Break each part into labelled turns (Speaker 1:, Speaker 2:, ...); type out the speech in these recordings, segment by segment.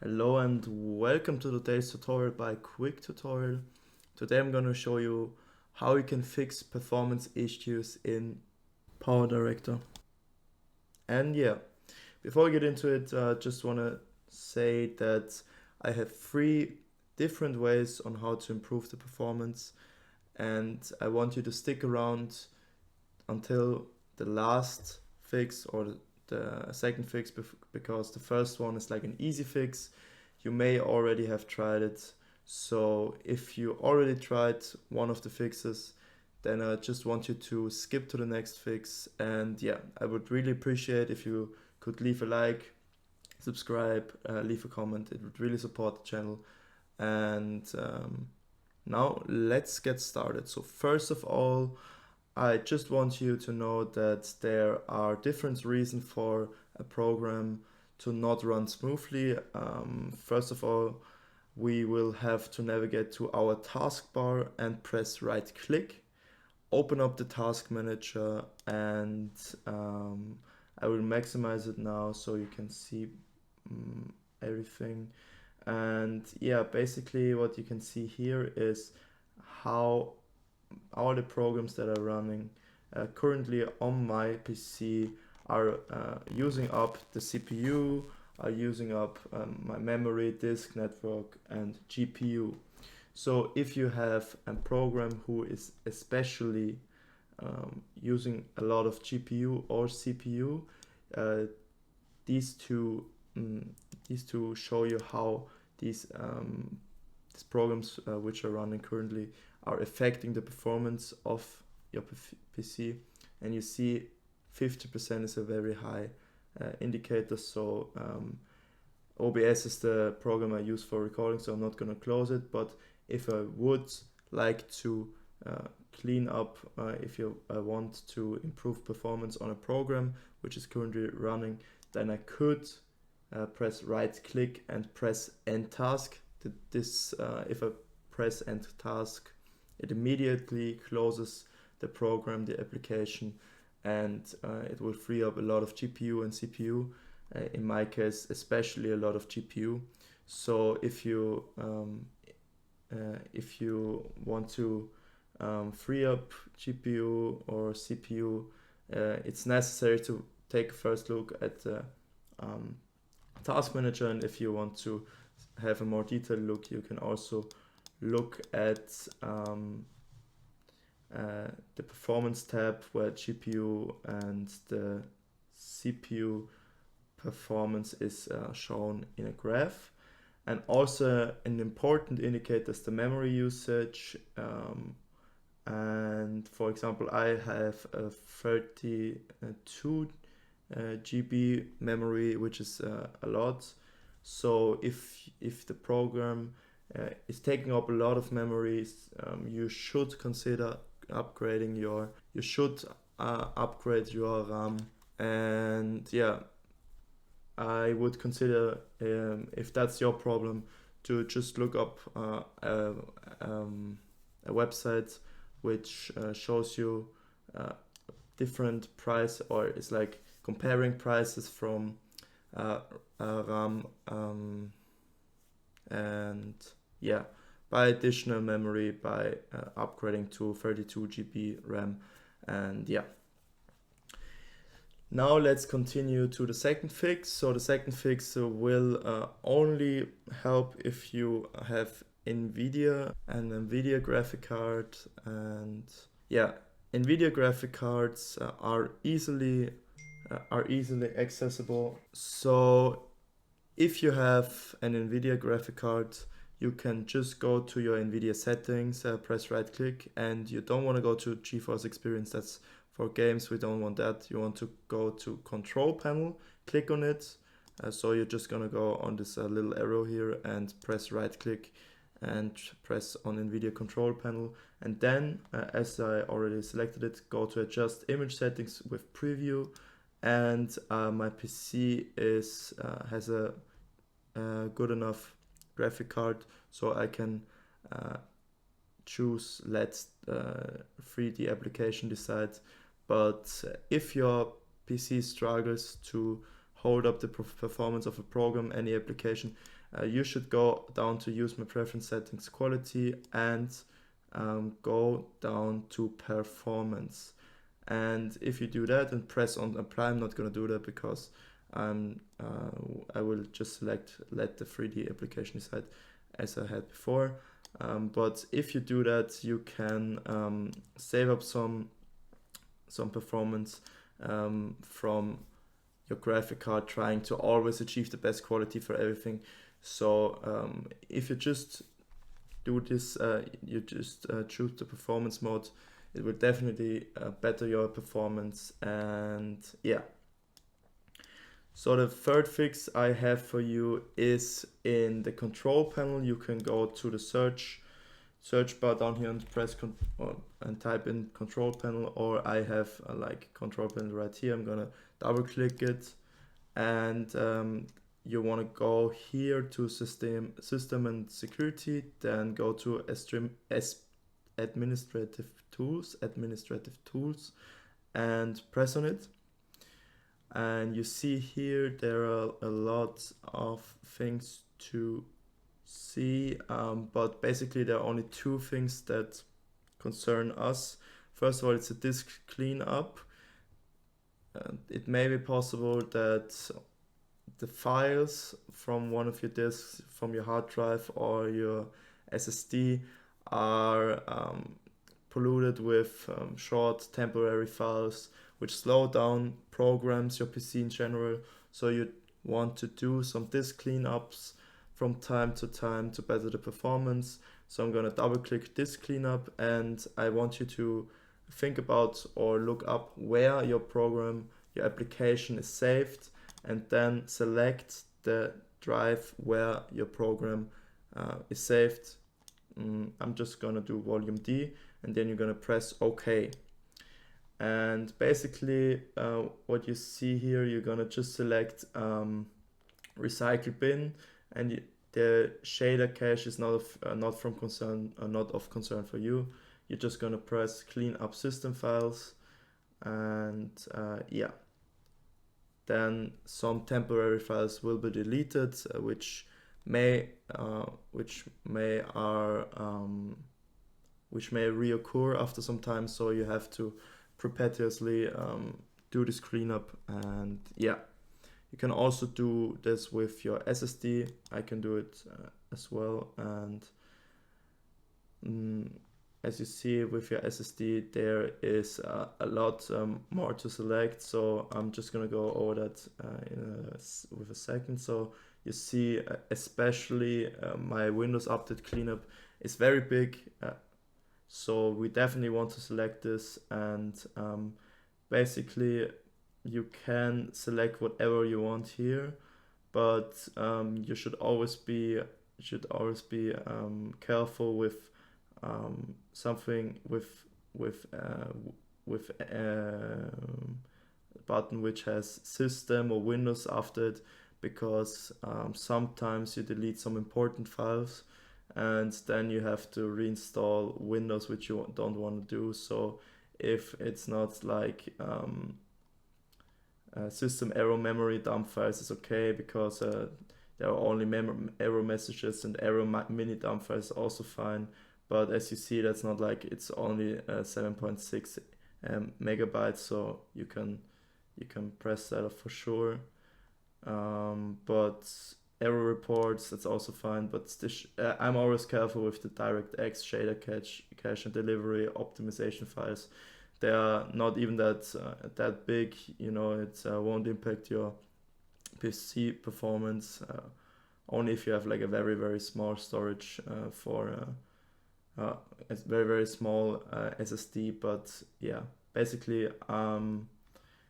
Speaker 1: Hello and welcome to today's tutorial by Quick Tutorial. Today I'm going to show you how you can fix performance issues in PowerDirector. And yeah, before I get into it, I just want to say that I have 3 different ways on how to improve the performance, and I want you to stick around until the last fix or the second fix, because the first one is like an easy fix. You may already have tried it. So if you already tried one of the fixes, then I just want you to skip to the next fix. And yeah, I would really appreciate if you could leave a like, subscribe, leave a comment. It would really support the channel. And now let's get started. So first of all, I just want you to know that there are different reasons for a program to not run smoothly. First of all, we will have to navigate to our taskbar and press right click, open up the task manager, and I will maximize it now so you can see everything. And yeah, basically what you can see here is how all the programs that are running currently on my PC are using up the CPU, are using up my memory, disk network, and GPU. So if you have a program who is especially using a lot of GPU or CPU, uh, these two show you how these programs which are running currently are affecting the performance of your PC. And you see 50% is a very high indicator. So OBS is the program I use for recording, so I'm not going to close it. But if I would like to clean up, if I want to improve performance on a program which is currently running, then I could press right click and press end task. If I press end task, it immediately closes the program, the application, and it will free up a lot of GPU and CPU. In my case, especially a lot of GPU. So if you want to free up GPU or CPU, it's necessary to take a first look at the task manager. And if you want to have a more detailed look, you can also look at the performance tab, where GPU and the CPU performance is shown in a graph. And also an important indicator is the memory usage. And for example, I have a 32 GB memory, which is a lot. So if the program is taking up a lot of memories, you should consider upgrading upgrade your RAM. And yeah, I would consider, if that's your problem, to just look up a website which shows you different price, or it's like comparing prices from RAM and yeah, buy additional memory by upgrading to 32 GB RAM. And yeah, now let's continue to the second fix. So the second fix will only help if you have Nvidia graphic card. And yeah, Nvidia graphic cards are easily accessible. So if you have an Nvidia graphic card, you can just go to your Nvidia settings, press right click, and you don't want to go to GeForce Experience. That's for games. We don't want that. You want to go to control panel, click on it. So you're just gonna go on this little arrow here and press right click and press on Nvidia control panel. And then, as I already selected it, go to adjust image settings with preview. And my PC has a good enough graphic card, so I can choose let 3D application decide. But if your PC struggles to hold up the performance of a program, any application, you should go down to use my preference settings quality and go down to performance. And if you do that and press on apply, I'm not going to do that because I will just let the 3D application decide as I had before. But if you do that, you can save up some performance from your graphic card, trying to always achieve the best quality for everything. So if you just do this, you just choose the performance mode, it will definitely better your performance. And yeah, so the third fix I have for you is in the control panel. You can go to the search bar down here and press and type in control panel, or I have like control panel right here. I'm gonna double click it, and you want to go here to system and security, then go to administrative tools and press on it. And you see here there are a lot of things to see, but basically there are only two things that concern us. First of all, it's a disk cleanup. It may be possible that the files from one of your disks, from your hard drive or your SSD, are polluted with short temporary files which slow down programs, your PC in general. So you want to do some disk cleanups from time to time to better the performance. So I'm going to double click disk cleanup, and I want you to think about or look up where your program, your application is saved, and then select the drive where your program is saved. I'm just gonna do volume D, and then you're gonna press OK. And basically what you see here, you're gonna just select recycle bin, and the shader cache is not of concern for you. You're just gonna press clean up system files, and yeah, then some temporary files will be deleted, which may reoccur after some time. So you have to perpetuously do this cleanup. And yeah, you can also do this with your SSD. I can do it as well. And as you see with your SSD, there is a lot more to select. So I'm just gonna go over that with a second. So you see, especially my Windows Update cleanup is very big. So we definitely want to select this, and basically you can select whatever you want here, but you should always be careful with something with a button which has system or Windows after it, because sometimes you delete some important files and then you have to reinstall Windows, which you don't want to do. So if it's not like system error memory dump files is okay, because there are only error messages, and error mini dump files also fine. But as you see, that's not like, it's only 7.6 megabytes, so you can press that off for sure. But error reports, that's also fine. But I'm always careful with the DirectX shader cache and delivery optimization files. They are not even that big, you know. It won't impact your PC performance, only if you have like a very, very small storage for a very, very small SSD. But yeah, basically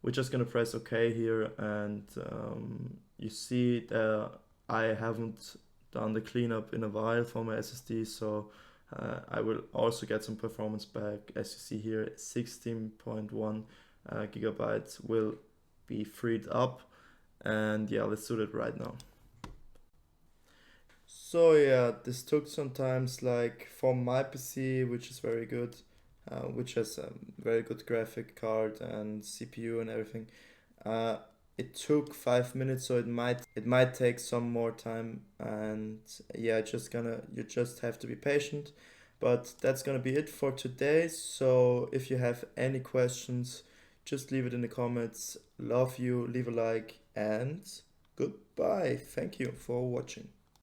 Speaker 1: we're just gonna press OK here, and you see that I haven't done the cleanup in a while for my SSD, so I will also get some performance back. As you see here, 16.1 gigabytes will be freed up, and yeah, let's do that right now. So yeah, this took some time. Like for my PC, which is very good, which has a very good graphic card and CPU and everything, it took 5 minutes, so it might take some more time, and yeah, you just have to be patient. But that's gonna be it for today. So if you have any questions, just leave it in the comments. Love you, leave a like, and goodbye. Thank you for watching.